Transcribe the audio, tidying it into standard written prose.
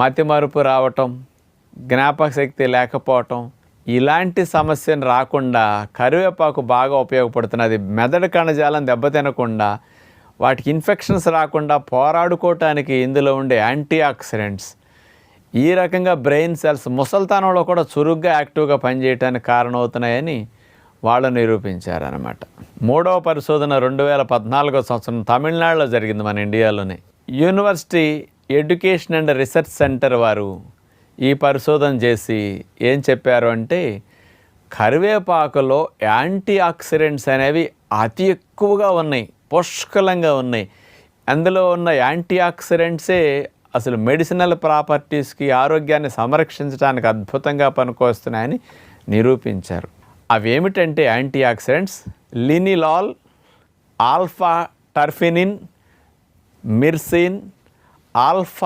మతిమరుపు రావటం, జ్ఞాపక శక్తి లేకపోవటం, ఇలాంటి సమస్యను రాకుండా కరివేపాకు బాగా ఉపయోగపడుతున్నది. మెదడు కణజాలం దెబ్బతినకుండా, వాటికి ఇన్ఫెక్షన్స్ రాకుండా పోరాడుకోవటానికి ఇందులో ఉండే యాంటీ ఆక్సిడెంట్స్ ఈ రకంగా బ్రెయిన్ సెల్స్ ముసల్తనంలో కూడా చురుగ్గా యాక్టివ్గా పనిచేయడానికి కారణమవుతున్నాయని వాళ్ళు నిరూపించారనమాట. మూడవ పరిశోధన 2014 సంవత్సరం తమిళనాడులో జరిగింది, మన ఇండియాలోనే. University education and research centre వారు ఈ పరిశోధన చేసి ఏం చెప్పారు అంటే, కరివేపాకులో యాంటీ ఆక్సిడెంట్స్ అనేవి అతి ఎక్కువగా ఉన్నాయి, పుష్కలంగా ఉన్నాయి. అందులో ఉన్న యాంటీ ఆక్సిడెంట్సే అసలు మెడిసినల్ ప్రాపర్టీస్కి, ఆరోగ్యాన్ని సంరక్షించడానికి అద్భుతంగా పనికొస్తున్నాయని నిరూపించారు. అవేమిటంటే యాంటీ ఆక్సిడెంట్స్ లినిలాల్, ఆల్ఫా టర్ఫినిన్, మిర్సిన్, ఆల్ఫా